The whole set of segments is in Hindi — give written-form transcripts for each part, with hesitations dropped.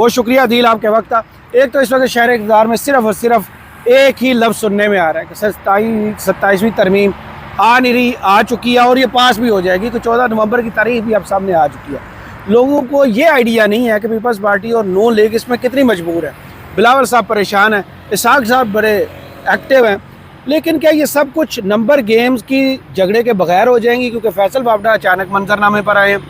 बहुत शुक्रिया दिल आपके वक्त का। एक तो इस वक्त शहर इक़्तिदार में सिर्फ और सिर्फ एक ही लफ्ज़ सुनने में आ रहा है कि 27वीं तरमीम आ नहीं रही, आ चुकी है और ये पास भी हो जाएगी। तो 14 नवंबर की तारीख भी अब सामने आ चुकी है। लोगों को ये आइडिया नहीं है कि पीपल्स पार्टी और नून लीग इसमें कितनी मजबूर है। बिलावल साहब परेशान हैं, इसाक साहब बड़े एक्टिव हैं, लेकिन क्या ये सब कुछ नंबर गेम्स की झगड़े के बगैर हो जाएंगी? क्योंकि फैसल बाबड़ा अचानक मंजरनामे पर आए हैं,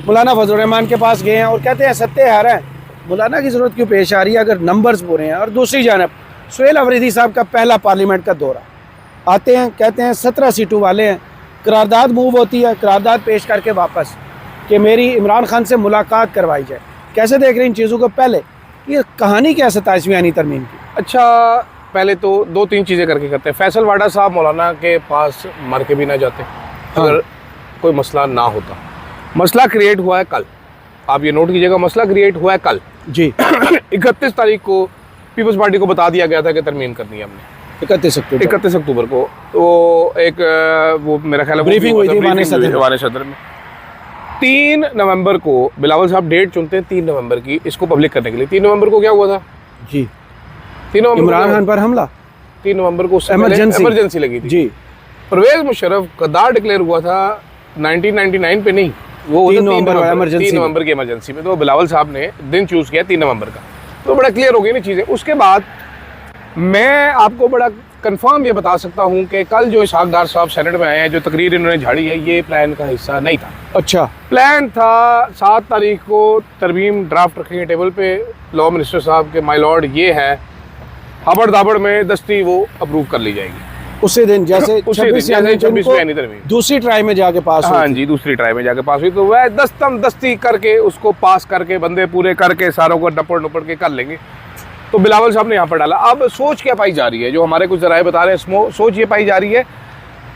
मौलाना फजल रहमान के पास गए हैं और कहते हैं सत्ते हारा है, मौलाना की ज़रूरत क्यों पेश आ रही है अगर नंबर्स पूरे हैं। और दूसरी जानब सुहेल अफरीदी साहब का पहला पार्लियामेंट का दौरा, आते हैं कहते हैं 17 सीटों वाले हैं, करारदाद मूव होती है, करारदाद पेश करके वापस कि मेरी इमरान खान से मुलाकात करवाई जाए। कैसे देख रहे हैं इन चीज़ों को? पहले ये कहानी क्या 27वीं आनी तरमीम की? अच्छा, पहले तो 2-3 चीज़ें करके करते हैं। फैसल वाडा साहब मौलाना के पास मर के भी ना जाते अगर कोई मसला ना होता। मसला क्रिएट हुआ है कल, आप ये नोट कीजिएगा, मसला क्रिएट हुआ है कल जी। 31 तारीख को पीपल्स पार्टी को बता दिया गया था कि तरमीम करनी है हमने 31 अक्टूबर को। तो एक वो मेरा ख्याल है ब्रीफिंग हुई थी वाने सदर में। 3 नवंबर को बिलावल साहब डेट चुनते हैं 3 नवंबर की इसको पब्लिक करने के लिए। 3 नवंबर को क्या हुआ था जी? 3 नवंबर इमरान खान पर हमला, 3 नवंबर को इमरजेंसी लगी थी जी। परवेज मुशर्रफ गद्दार डिक्लेयर हुआ था 1999 पे नहीं, वो 3 नवंबर की इमरजेंसी में। तो बिलावल साहब ने दिन चूज किया 3 नवंबर का। तो बड़ा क्लियर हो गई ना चीज़ें। उसके बाद मैं आपको बड़ा कंफर्म ये बता सकता हूँ कि कल जो इसाक डार साहब सेनेट में आए हैं, जो तकरीर इन्होंने झाड़ी है, ये प्लान का हिस्सा नहीं था। अच्छा, प्लान था 7 तारीख को तरमीम ड्राफ्ट रखेंगे टेबल पे, लॉ मिनिस्टर साहब के माय लॉर्ड ये है, हबड़ दाबड़ में दस्ती वो अप्रूव कर ली जाएगी उसी दिन। जैसे 26वीं तरमीम दूसरी ट्राई में जाके पास हुई। हाँ जी, दूसरी ट्राई में जाके पास हुई। तो वह दस्ती करके उसको पास करके बंदे पूरे करके सारों को नपड़ के कर लेंगे। तो बिलावल साहब ने यहाँ पर डाला। अब सोच क्या पाई जा रही है, जो हमारे कुछ जराए बता रहे हैं, सोच ये पाई जा रही है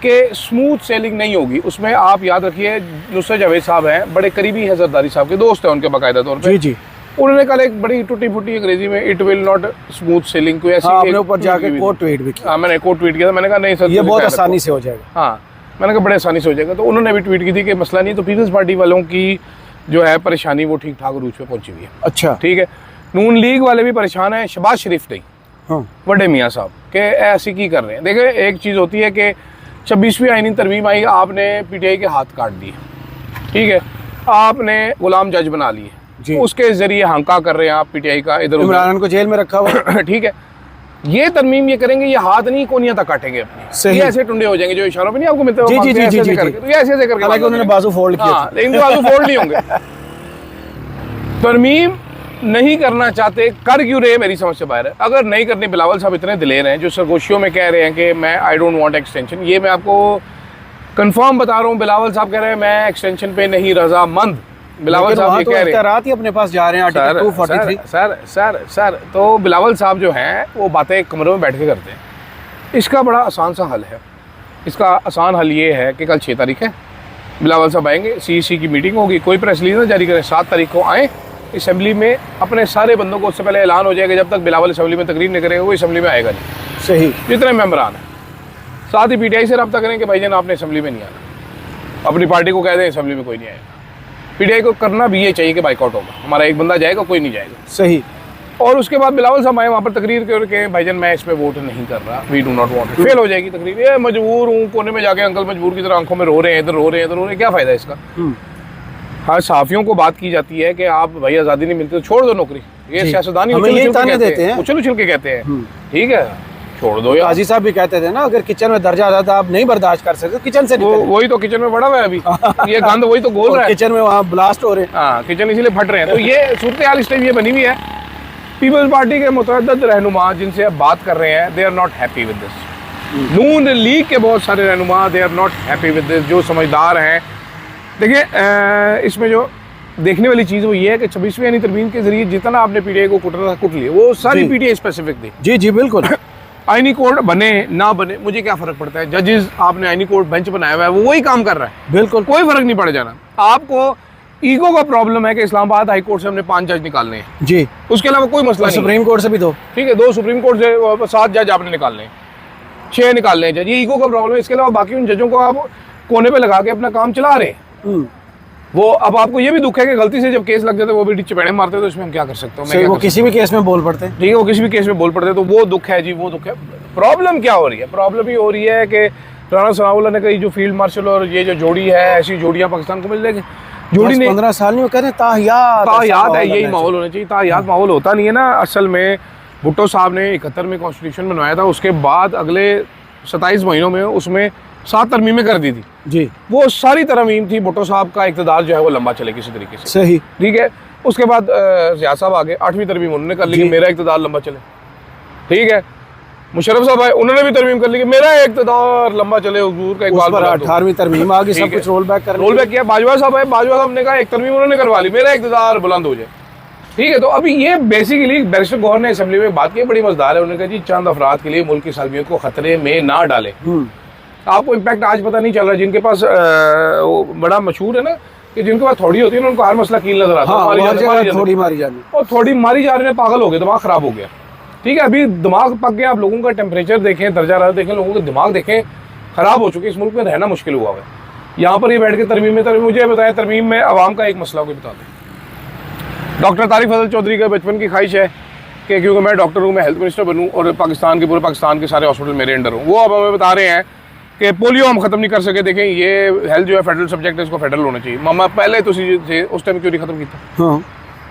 कि स्मूथ सेलिंग नहीं होगी। उसमें आप याद रखिए नुसरत जावेद साहब हैं, बड़े करीबी हैं जरदारी साहब के, दोस्त हैं उनके बाकायदा तौर पे। जी। उन्होंने कल एक बड़ी टूटी फूटी अंग्रेजी में it will not smooth selling कोई ऐसी आपने ऊपर जाके कोट ट्वीट भी किया। हाँ, मैंने कोट ट्वीट किया था। मैंने कहा नहीं सर, ये बहुत आसानी से हो जाएगा। हाँ, मैंने कहा बड़े आसानी से हो जाएगा। तो उन्होंने भी ट्वीट की थी कि मसला नहीं। तो पीपल्स पार्टी वालों की जो है परेशानी वो ठीक ठाक रूज पे पहुंची हुई है। अच्छा, ठीक है। नून लीग वाले भी परेशान हैं, शहबाज शरीफ नहीं, हाँ, बड़े मियाँ साहब के ऐसी की कर रहे हैं। देखिए, एक चीज़ होती है कि 26वीं आईनी तरमीम आई, आपने पीटीआई के हाथ काट दिए, ठीक है, आपने गुलाम जज बना लिए, उसके जरिए हंका कर रहे हैं आप पीटीआई का, इधर इमरान को जेल में रखा हुआ। ठीक है, ये तरमीम ये करेंगे, ये हाथ नहीं कोनियां तक काटेंगे अपनी, ये ऐसे टुंडे हो जाएंगे जो इशारों पे नहीं आपको मिलते हैं। जी, ऐसे करके हालांकि उन्होंने बाजू फोल्ड किया, लेकिन बाजू फोल्ड नहीं होंगे। तरमीम नहीं करना चाहते, कर क्यों रहे मेरी समझ से बाहर है। अगर नहीं करनी, बिलावल साहब इतने दिलेर हैं जो सरगोशियों में कह रहे हैं कि मैं आई डोंट वांट एक्सटेंशन। ये मैं आपको कंफर्म बता रहा हूँ, बिलावल साहब कह रहे हैं मैं एक्सटेंशन पे नहीं रजामंद। बिलावल साहब ये कह रहे हैं, रात ही अपने पास जा रहे हैं आर्टिकल 243। सर तो बिलावल साहब जो हैं वो बातें कमरों में बैठ के करते हैं। इसका बड़ा आसान सा हल है। इसका आसान हल ये है कि कल 6 तारीख है, बिलावल साहब आएंगे, सीईसी की मीटिंग होगी, कोई प्रेस रिलीज ना जारी करें, 7 तारीख को आएँ असेंबली में, अपने सारे बंदों को उससे पहले ऐलान हो जाएगा। जब तक बिलावल असेंबली में तकरीर नहीं करेगा वो असेंबली में आएगा नहीं। सही, जितने मेंबरान हैं, साथ ही पीटीआई से रब्ता करें कि भाईजान आपने असेंबली में नहीं आना, अपनी पार्टी को कह दें असेंबली में कोई नहीं आएगा। पीटीआई को करना भी ये चाहिए कि बाइकआउट होगा, हमारा एक बंदा जाएगा, कोई नहीं जाएगा। सही। और उसके बाद बिलावल साहब आए वहाँ पर तकरीर करके भाईजान मैं इस पर वोट नहीं कर रहा, we do not want, fail हो जाएगी तकरीर। ये मजबूर हूँ, कोने में जाके अंकल मजबूर की तरह आंखों में रो रहे हैं, इधर रो रहे हैं, क्या फ़ायदा इसका। हाँ, सहाफ़ियों को बात की जाती है कि आप भाई आज़ादी नहीं मिलती तो छोड़ दो नौकरी। ये सियासतदान उछल उछल के कहते हैं, ठीक है, छोड़ दो। काजी साहब भी कहते थे ना, अगर किचन में दर्जा आता आप नहीं बर्दाश्त कर सकते किचन से वही तो किचन में बड़ा हुआ है अभी। ये गंद वही तो गोल रहा है किचन में, वहाँ ब्लास्ट हो रहे हैं। हाँ, किचन इसीलिए फट रहे हैं। तो ये सूरत हाल इस टाइम ये बनी हुई है। पीपल्स पार्टी के मुतअद्दिद रहनुमा जिनसे अब बात कर रहे हैं, they are not happy with this. Noon League के बहुत सारे रहनुमा, they are not happy with this, जो समझदार हैं। देखिए, इसमें जो देखने वाली चीज़ वो ये है कि 26वीं आईनी तरमीम के जरिए जितना आपने पीटीआई को कुटना था कुट लिया, वो सारी पीटीआई स्पेसिफिक थी। जी बिल्कुल। आईनी कोर्ट बने ना बने मुझे क्या फर्क पड़ता है, जजेस आपने आईनी कोर्ट बेंच बनाया हुआ है, वो वही काम कर रहा है, बिल्कुल कोई फर्क नहीं पड़ जाना। आपको ईगो का प्रॉब्लम है कि इस्लामाबाद हाई कोर्ट से हमने 5 जज निकालने हैं जी, उसके अलावा कोई मसला नहीं। सुप्रीम कोर्ट से भी 2, ठीक है, 2 सुप्रीम कोर्ट से 7 जज आपने निकालने हैं, 6 निकालने हैं जज। ये ईगो का प्रॉब्लम है। इसके अलावा बाकी उन जजों को आप कोने पे लगा के अपना काम चला रहे हैं। वो अब आपको ये भी दुख है कि गलती से जब केस लग जाते वो भी चपेड़े मारते हैं, तो इसमें हम क्या कर सकते हैं? सही, वो किसी भी केस में बोल पड़ते हैं। ठीक है, वो किसी भी केस में बोल पड़ते हैं, तो वो दुख है जी, वो दुख है। प्रॉब्लम क्या हो रही है? प्रॉब्लम ये हो रही है कि राणा सनाउल्लाह ने कही जो फील्ड मार्शल और ये जो जोड़ी है, ऐसी जोड़ियां पाकिस्तान को मिल जाएगी। जोड़ी नहीं, 15 साल नहीं, वो कहते हैं ताहियात है, यही माहौल होना चाहिए। ताहियात माहौल होता नहीं है ना। असल में भुट्टो साहब ने 71 में कॉन्स्टिट्यूशन बनवाया था, उसके बाद अगले 27 महीनों में उसमें 7 तरमीमें कर दी थी जी। वो सारी तरमीम थी भुट्टो साहब का इक़्तिदार जो है वो लंबा चले किसी तरीके से। सही, ठीक है। उसके बाद ज़िया साहब आ गए, 8वीं तरमीम उन्होंने कर ली कि मेरा इक़्तिदार लंबा चले। ठीक है। मुशर्रफ साहब आए, उन्होंने भी तरमीम कर ली कि मेरा इक़्तिदार लंबा चले, हुजूर का इकबाल। 18वीं तरमीम आ गई, सब कुछ रोल बैक किया। बाजवा साहब आए, बाजवा साहब ने कहा एक तरमीम उन्होंने करवा ली, मेरा इक़्तिदार बुलंद हो जाए। ठीक है। तो अभी ये बेसिकली बैरिस्टर गौहर ने असेंबली में बात की, बड़ी मजेदार है। उन्होंने कहा जी चंद अफराद के लिए मुल्क की सलमियत को खतरे में ना डालें। आपको इम्पैक्ट आज पता नहीं चल रहा। जिनके पास वो बड़ा मशहूर है ना कि जिनके पास थोड़ी होती है ना, उनको हर मसला कील नजर आता है। थोड़ी मारी जानी और थोड़ी मारी जा रही है, पागल हो गए, दिमाग खराब हो गया। ठीक है। अभी दिमाग पक गया। आप लोगों का टेम्परेचर देखें, दर्जा हरारत देखें, लोगों के दिमाग देखें, खराब हो चुके। इस मुल्क में रहना मुश्किल हुआ है। यहाँ पर ये बैठ के तरमीम में मुझे बताया, तरमीम में आवाम का एक मसला को बता दें। डॉक्टर तारिक फजल चौधरी का बचपन की ख्वाहिश है कि क्योंकि मैं डॉक्टर हूँ, मैं हेल्थ मिनिस्टर बनूँ और पाकिस्तान के पूरे पाकिस्तान के सारे हॉस्पिटल मेरे अंडर हूँ। वो अब हमें बता रहे हैं कि पोलियो हम खत्म नहीं कर सके। देखें, ये हेल्थ जो है फेडरल सब्जेक्ट है, इसको फेडरल होना चाहिए। मामा पहले तो थे उस टाइम क्यों नहीं खत्म किया? हाँ।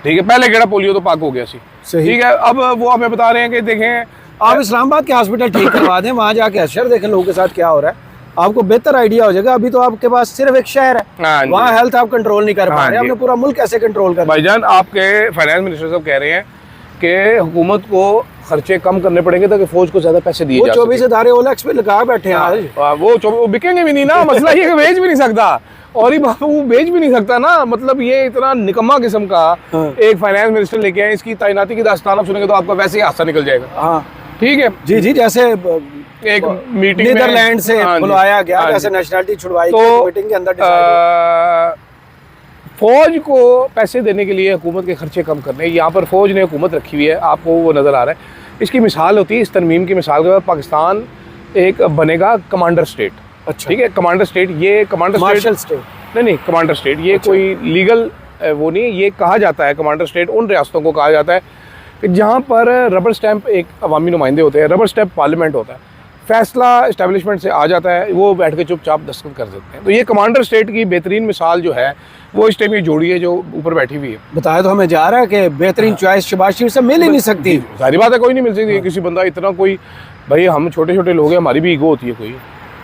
ठीक है। पहले केड़ा पोलियो तो पाक हो गया सी। ठीक है। अब वो हमें बता रहे हैं कि देखें, आप इस्लामाबाद के हॉस्पिटल ठीक करवा दें, वहाँ जाके अशर देखें लोगों के साथ क्या हो रहा है, आपको बेहतर आइडिया हो जाएगा। अभी तो आपके पास सिर्फ एक शहर है, वहाँ हेल्थ आप कंट्रोल नहीं कर पा रहे, आपने पूरा मुल्क कैसे कंट्रोल कर? भाईजान, आपके फाइनेंस मिनिस्टर साहब कह रहे हैं कि हुकूमत को खर्चे कम करने पड़ेंगे ताकि फौज को ज्यादा पैसे दिए जा सके। 24 इदारे ओलेक्स पे लगा बैठे हैं आज। वो बिकेंगे भी नहीं ना। मसला ये बेच भी नहीं सकता, और ही वो बेच भी नहीं सकता ना। मतलब ये इतना निकम्मा किस्म का एक फाइनेंस मिनिस्टर लेके आए, इसकी तैनाती की दास्तान आप सुनेंगे तो आपका वैसे ही हादसा निकल जाएगा। हाँ ठीक है जी जी। जैसे एक मीटिंग नीदरलैंड से बुलाया गया, जैसे नेशनलिटी छुड़वाई तो मीटिंग के अंदर फौज को पैसे देने के लिए हुकूमत के खर्चे कम करने, यहाँ पर फौज ने हुकूमत रखी हुई है, आपको वो नज़र आ रहा है। इसकी मिसाल होती है, इस तरमीम की मिसाल के बाद पाकिस्तान एक बनेगा कमांडर स्टेट। अच्छा। ठीक है। कमांडर स्टेट, ये कमांडर स्टेट नहीं, कमांडर स्टेट ये अच्छा। कोई लीगल वो नहीं है। ये कहा जाता है कमांडर स्टेट उन रियासतों को कहा जाता है कि जहाँ पर रबर स्टैंप एक अवामी नुमाइंदे होते हैं, रबर स्टैंप पार्लियामेंट होता है, फैसला इस्टेब्लिशमेंट से आ जाता है, वो बैठ के चुपचाप दस्तखत कर देते हैं। तो ये कमांडर स्टेट की बेहतरीन मिसाल जो है वो इस टाइम ये जोड़ी है जो ऊपर बैठी हुई है। बताया तो हमें जा रहा है कि बेहतरीन चॉइस शहबाज शरीफ से मिल ही नहीं सकती। सारी बात है, कोई नहीं मिल सकती। किसी बंदा इतना कोई, भाई हम छोटे छोटे लोग हैं, हमारी भी ईगो होती है, कोई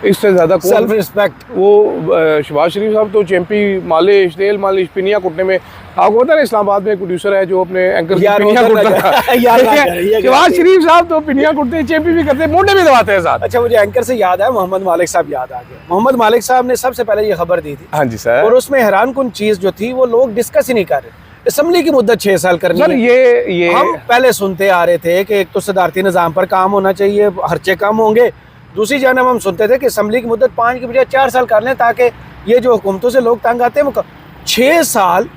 इससे ज्यादा सेल्फ रिस्पेक्ट। वो शहबाज शरीफ साहब तो चैंपी मालिश, तेल मालिश, पिनिया कुटने में, आपको पता है इस्लामाबाद में एक प्रोड्यूसर है जो अपने एंकर पिनिया कुटता था। शहबाज शरीफ साहब तो पिनिया कुटते, चैंपी भी करते, मोटे भी दबाते हैं साथ। अच्छा, मुझे एंकर से याद है, मोहम्मद मालिक साहब याद आ गया। मोहम्मद मालिक साहब ने सबसे पहले ये खबर दी थी। हाँ जी सर। और उसमें हैरान कुन चीज जो थी वो लोग डिस्कस ही नहीं कर रहे। असम्बली की मुद्दत 6 साल करनी सर, है। ये हम पहले सुनते आ रहे थे कि एक तो सदारती निज़ाम पर काम होना चाहिए, खर्चे कम होंगे। दूसरी जानब हम सुनते थे कि असम्बली की मुद्दत 5 की बजाय 4 साल कर लें ताकि ये जो हुकूमतों से लोग तंग आते हैं वो 6 साल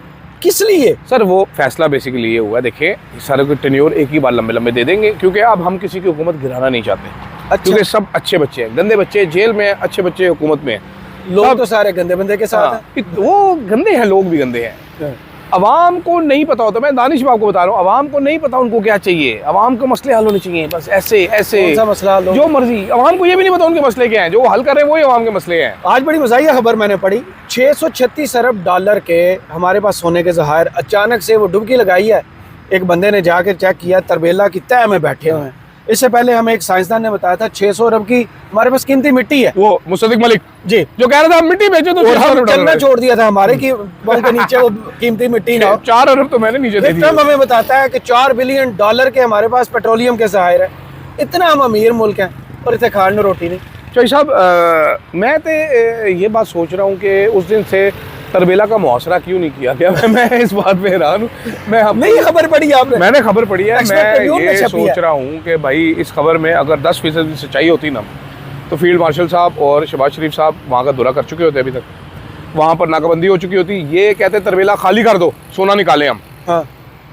किस लिए? सर वो फैसला बेसिकली ये हुआ, देखिए सारे को टेन्योर एक ही बार लंबे लंबे दे देंगे, क्योंकि अब हम किसी की हुकूमत गिराना नहीं चाहते। अच्छा। क्योंकि सब अच्छे बच्चे हैं, गंदे बच्चे जेल में, अच्छे बच्चे हुकूमत में। लोग तो सारे गंदे बंदे के साथ हैं। वो गंदे हैं, लोग भी गंदे हैं। अवाम को नहीं पता होता, मैं दानिश आपको बता रहा हूँ, अवाम को नहीं पता उनको क्या चाहिए। अवाम को मसले हल होने चाहिए, बस ऐसे ऐसे मसला जो मर्जी। अवाम को ये भी नहीं पता उनके मसले क्या हैं, जो हल कर रहे हैं वही अवाम के मसले हैं। आज बड़ी मज़ाहिया खबर मैंने पढ़ी, 636 अरब डॉलर के हमारे पास सोने के ज़खायर अचानक से वो डुबकी लगाई है। एक बंदे ने जाकर चेक किया, तरबेला की तह में बैठे हुए हैं। इससे पहले हमें एक साइंसदान ने बताया था 600 अरब की हमारे पास कीमती मिट्टी है। वो मुस्तदिक मलिक जी, जो कह रहा था मिट्टी बेचो तो हम चलना छोड़ दिया था हमारे की के नीचे वो कीमती मिट्टी ना। 4 अरब तो मैंने नीचे दे दिया। हमें बताता है कि 4 बिलियन डॉलर के हमारे पास पेट्रोलियम के ज़खायर है। इतना हम अमीर मुल्क हैं और इतने खाने रोटी नहीं। चौधरी साहब, मैं तो ये बात सोच रहा हूँ कि उस दिन से तरबेला का मुआसरा क्यों नहीं किया गया। मैं इस बात पे हैरान हूँ। मैं नहीं खबर पढ़ी आपने? मैंने खबर पढ़ी है। मैं ये सोच रहा हूँ कि भाई इस खबर में अगर 10% सच्चाई होती ना तो फील्ड मार्शल साहब और शहबाज शरीफ साहब वहाँ का दौरा कर चुके होते, अभी तक वहाँ पर नाकाबंदी हो चुकी होती। ये कहते तरबेला खाली कर दो, सोना निकाले हम। हाँ।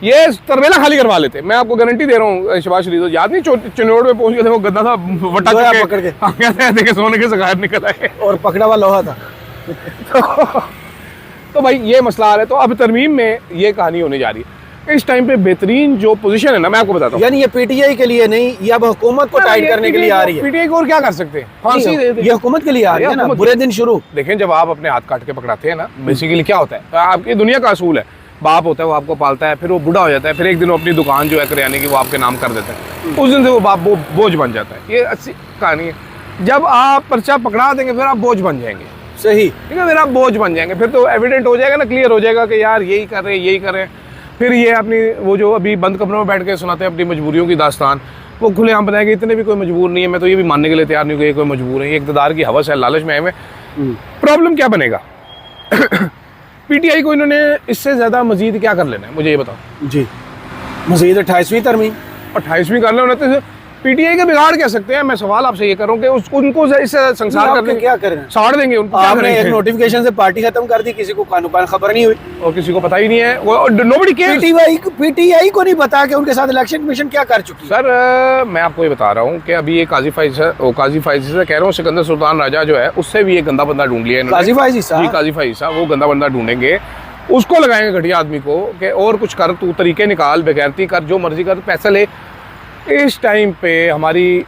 ये तरबेला खाली करवा लेते। मैं आपको गारंटी दे रहा हूँ। शहबाज शरीफ याद नहीं, चिन्नौड़ में पहुंच गए थे, वो गद्दा था वटा पकड़ के, देखे सोने के ज़खायर निकल आए और पकड़ा हुआ लोहा था। तो भाई ये मसला आ रहा है। तो अब तरमीम में ये कहानी होने जा रही है। इस टाइम पे बेहतरीन जो पोजीशन है ना, मैं आपको बताता हूँ, यानी ये पीटीआई के लिए नहीं, ये अब हुकूमत को टाइट करने के लिए आ रही है। पीटीआई को और क्या कर सकते हैं, फांसी दे दे। ये हुकूमत के लिए आ रही है ना, बुरे दिन शुरू। देखें, जब आप अपने हाथ काट के पकड़ाते हैं ना, बेसिकली क्या होता है, तो आपकी दुनिया का असूल है, बाप होता है वो आपको पालता है, फिर वो बूढ़ा हो जाता है, फिर एक दिन वो अपनी दुकान जो है करियाने की वो आपके नाम कर देता है, उस दिन से वो बाप बोझ बन जाता है। ये अच्छी कहानी है। जब आप पर्चा पकड़ा देंगे फिर आप बोझ बन जाएंगे। सही, ठीक है, फिर आप बोझ बन जाएंगे, फिर तो एविडेंट हो जाएगा ना, क्लियर हो जाएगा कि यार यही कर रहे हैं, यही कर रहे हैं। फिर ये अपनी वो जो अभी बंद कमरों में बैठ के सुनाते हैं अपनी मजबूरियों की दास्तान, वो खुलेआम बताएंगे इतने भी कोई मजबूर नहीं है। मैं तो ये भी मानने के लिए तैयार नहीं हूँ कि कोई मजबूर है, ये इक़्तिदार की हवस है, लालच में आए हुए। प्रॉब्लम क्या बनेगा? पीटीआई को इन्होंने इससे ज़्यादा मजीद क्या कर लेना है, मुझे ये बताओ जी। मजीद 28वीं तरमीम 28वीं कर लेना, तो पीटीआई का बिगाड़ क्या सकते हैं? मैं सवाल आपसे ये करूँ कि उनको इससे संसार कर देंगे, क्या करें, साड़ देंगे उनको। आपने एक नोटिफिकेशन से पार्टी खत्म कर दी, किसी को कानून खबर नहीं हुई और किसी को पता ही नहीं है। Nobody cares. पीटीआई को नहीं पता कि उनके साथ इलेक्शन कमीशन क्या कर चुकी है। सर मैं आपको ये बता रहा हूँ कि अभी ये काजी फाइज से कह रहा हूँ, सिकंदर सुल्तान राजा जो है उससे भी एक गंदा बंदा ढूंढ लिया काजी फाइज साहब। काजी फाइज साहब वो गंदा बंदा ढूंढेंगे, उसको लगाएंगे घटिया आदमी को कि और कुछ कर, तू तरीके निकाल, बेगैरती कर, जो मर्जी कर, पैसा ले। इस टाइम पे हमारी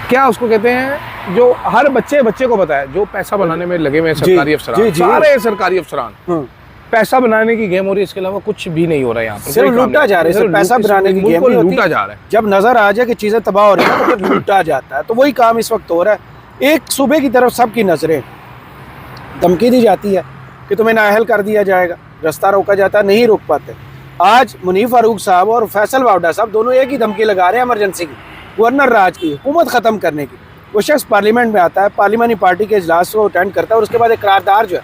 क्या उसको कहते हैं, जो हर बच्चे को पता है, जो पैसा बनाने में लगे हुए सरकारी अफसरान, सारे सरकारी अफसरान, पैसा बनाने की गेम हो रही है, इसके अलावा कुछ भी नहीं हो रहा है यहाँ पर। सिर्फ लूटा जा रहा है, पैसा बनाने की गेम लूटा जा रहा है। जब नजर आ जाए कि चीजें तबाह हो रही है तो फिर लूटा जाता है। तो वही काम इस वक्त हो रहा है। एक सूबे की तरफ सबकी नजरें, धमकी दी जाती है कि तुम्हें नाअहल कर दिया जाएगा, रास्ता रोका जाता है, नहीं रोक पाते। आज मुनीफ फारूक साहब और फैसल वावडा साहब दोनों एक ही धमकी लगा रहे हैं इमरजेंसी की, गवर्नर राज की, हुकूमत ख़त्म करने की। वो शख्स पार्लियामेंट में आता है, पार्लियामानी पार्टी के इजलास को अटेंड करता है और उसके बाद एक करारदार जो है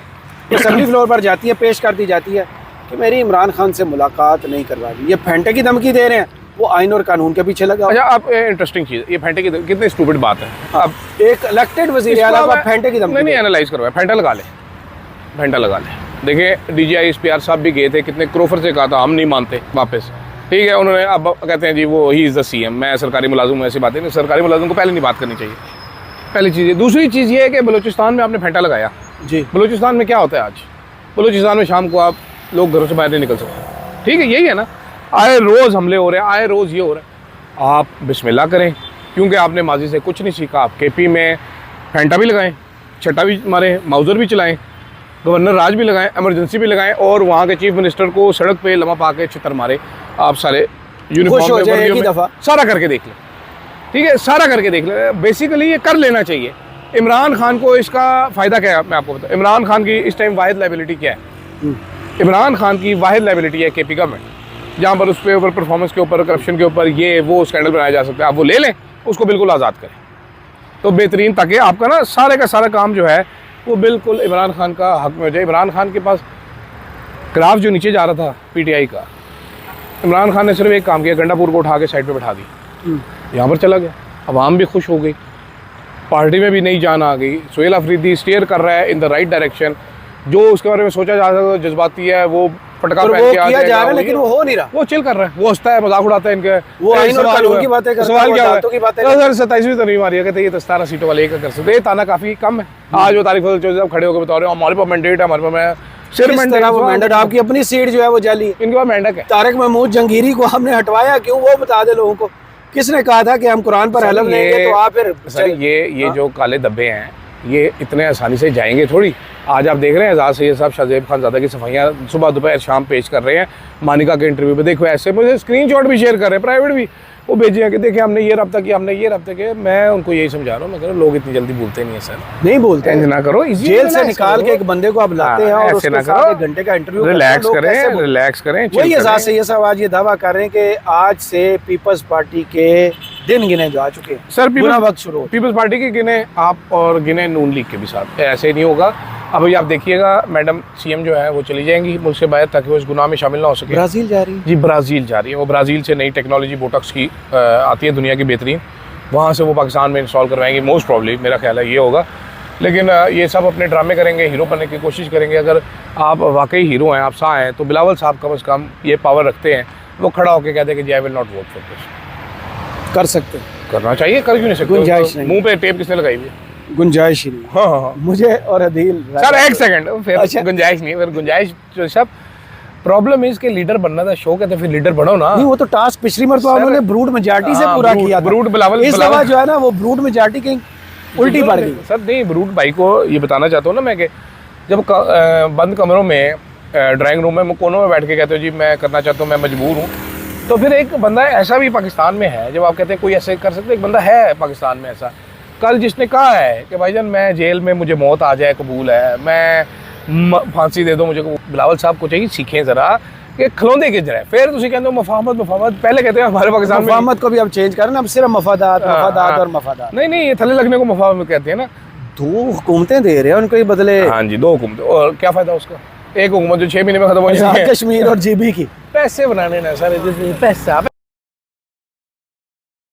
असेंबली फ्लोर पर जाती है, पेश कर दी जाती है कि मेरी इमरान खान से मुलाकात नहीं करवा दी। ये फेंटे की धमकी दे रहे हैं, वो आइन और कानून के पीछे लगा। अच्छा, आप इंटरेस्टिंग चीज़, ये फेंटे की कितनी स्टूपिड बात है। अब एक इलेक्टेड वज़ीर आला को फेंटे की धमकी नहीं एनालाइज करवाया, फेंटा लगा ले, फेंटा लगा ले। देखिए डीजीआई एसपीआर साहब भी गए थे, कितने क्रोफर से कहा था हम नहीं मानते वापस, ठीक है। उन्होंने अब कहते हैं जी वो ही इज़ द सीएम, मैं सरकारी मुलाजिम हूँ, ऐसी बातें नहीं। सरकारी मुलाजिम को पहले नहीं बात करनी चाहिए, पहली चीज़। दूसरी चीज़ ये है कि बलूचिस्तान में आपने फेंटा लगाया जी। बलूचिस्तान में क्या होता है आज? बलूचिस्तान में शाम को आप लोग घरों से बाहर नहीं निकल सकते, ठीक है, यही है ना। आए रोज़ हमले हो रहे हैं, आए रोज़ ये हो रहा है। आप बिस्मिल्लाह करें, क्योंकि आपने माजी से कुछ नहीं सीखा। आप केपी में फेंटा भी लगाएं, छट्टा भी मारें, माउजर भी चलाएं, गवर्नर राज भी लगाएं, इमरजेंसी भी लगाएं, और वहाँ के चीफ मिनिस्टर को सड़क पे लम्हा पा के छितर मारे। आप सारे यूनिफॉर्म में सारा करके देख लें, ठीक है, सारा करके देख लें। बेसिकली ये कर लेना चाहिए। इमरान खान को इसका फ़ायदा क्या है मैं आपको बताऊँ। इमरान खान की इस टाइम वाहिद लाइबिलिटी क्या है? इमरान खान की वाहिद लाइबिलिटी है केपी गवर्नमेंट, जहाँ पर उसके ऊपर परफॉर्मेंस के ऊपर, करप्शन के ऊपर ये वो स्कैंडल बनाया जा सकता है। आप वो ले लें, उसको बिल्कुल आज़ाद करें तो बेहतरीन, ताकि आपका ना सारे का सारा काम जो है वो बिल्कुल इमरान खान का हक में हो जाए। इमरान खान के पास ग्राफ जो नीचे जा रहा था पीटीआई का, इमरान खान ने सिर्फ एक काम किया, गंडापुर को उठा के साइड पे बैठा दी, यहाँ पर चला गया। अवाम भी खुश हो गई, पार्टी में भी नई जान आ गई। सुहेल अफरीदी स्टीयर कर रहा है इन द राइट डायरेक्शन। जो उसके बारे में सोचा जा सकता है जज्बाती है, वो फटका पहन के आ जाएगा, लेकिन वो हो नहीं रहा। वो चिल कर रहा है, वो हंसता है, मजाक उड़ाता है इनके, वो आइन और कानून की बातें करता है। सवाल क्या है? 27वीं तरमीम आ रही है, कहते ये 17 सीटों वाले एक कर सकते। ये ताना काफी कम है। आज वो तारिक फजल चौधरी साहब खड़े होकर बता रहे हो हमारे पास मैंडेट है, हमारे पास सिर्फ मैंडेट। आपकी अपनी सीट जो है वो जाली, इनके पास मैंडेट है। तारिक महमूद जंगीरी को हमने हटवाया क्यों, वो बता दे लोगों को। किसने कहा था कि हम कुरान पर हलफ लेंगे, तो आप फिर सर ये जो काले धब्बे हैं ये इतने आसानी से जाएंगे थोड़ी। आज आप देख रहे हैं एजाज सैयद साहब शाहजेब खानजादा की सफाइयाँ सुबह दोपहर शाम पेश कर रहे हैं। मानिका के इंटरव्यू पे देखो, ऐसे मुझे स्क्रीनशॉट भी शेयर कर रहे हैं, प्राइवेट भी वो भेजे हैं कि देखिए हमने ये रब्ता किया, हमने ये रब्ता किया। मैं उनको यही समझा रहा हूँ, मैं कह रहा हूँ लोग इतनी जल्दी भूलते नहीं है सर, नहीं बोलते हैं ना करो। जेल से निकाल के एक बंदे को आप लाते हैं और उसके साथ 1 घंटे का इंटरव्यू, रिलैक्स करें, रिलैक्स करें। वही एजाज सैयद साहब आज ये दावा कर रहे हैं कि आज से पीपल्स पार्टी के दिन गिने जा चुके हैं सर, बुरा वक्त शुरू। पीपल्स पार्टी के गिने आप और गिने नून लीग के भी साथ, ऐसे नहीं होगा। अब आप देखिएगा मैडम सीएम जो है वो चली जाएंगी मुल्क से बाहर, ताकि वो इस गुनाह में शामिल ना हो सके। ब्राज़ील जा रही है जी, ब्राज़ील जा रही है। वो ब्राज़ील से नई टेक्नोलॉजी बोटॉक्स की आती है, दुनिया की बेहतरीन, वहाँ से वो पाकिस्तान में इंस्टॉल करवाएंगे मोस्ट प्रॉब्ली, मेरा ख्याल है ये होगा। लेकिन ये सब अपने ड्रामे करेंगे, हीरो बनने की कोशिश करेंगे। अगर आप वाकई हीरो हैं, आप शाह हैं, तो बिलावल साहब कम से कम ये पावर रखते हैं, वो खड़ा होकर कहते हैं कि जी I will not vote for this. कर सकते, करना चाहिए, कर क्यों नहीं सकते? मुंह पे टेप किसने लगाई हुई है? गुंजाइश ही नहीं है। हाँ हाँ हाँ मुझे और अदील सर एक सेकंड, फिर अच्छा। गुंजाइश नहीं है, फिर गुंजाइश जो सब प्रॉब्लम है इसके लीडर बनना था, शौक है तो फिर लीडर बनो ना। नहीं, वो तो टास्क पिछली मरतबा सर, उन्होंने ब्रूड मेजॉरिटी से हाँ, पूरा ब्रूड- किया था। ब्रूड बिलावल- इस बिलावल- दफा जो है ना वो ब्रूड मेजॉरिटी की उल्टी पड़ गई। सर नहीं, ब्रूट भाई को ये बताना चाहता हूँ ना मैं कि जब बंद कमरों में ड्राइंग रूम में कोनों में बैठ के कहते हो जी मैं करना चाहता हूँ, मैं मजबूर हूँ, तो फिर एक बंदा ऐसा भी पाकिस्तान में है, जब आप कहते हैं कोई ऐसे कर सकते, एक बंदा है पाकिस्तान में ऐसा कल जिसने कहा है कि भाईजान मैं जेल में मुझे मौत आ जाए कबूल है, मैं फांसी दे दो मुझे। बिलावल साहब को चाहिए सीखें ज़रा कि खलोंदे किस जरा, फिर तुम कहते हो मफाहमत मफाहमत, पहले कहते हैं हमारे पाकिस्तान में मफाहमत को भी अब चेंज करना, अब सिर्फ मफादात हाँ, मफादात हाँ। और मफादात। नहीं नहीं, ये थले लगने को मफाहमत कहते हैं ना। दो हुकूमतें दे रहे हैं उनको ही बदले। हाँ जी, 2 हुकूमत, और क्या फ़ायदा उसका, एक हुकूमत जो 6 महीने में ख़त्म हो जाएगी, कश्मीर और जीबी की पैसे बनाने ना सर, पैसा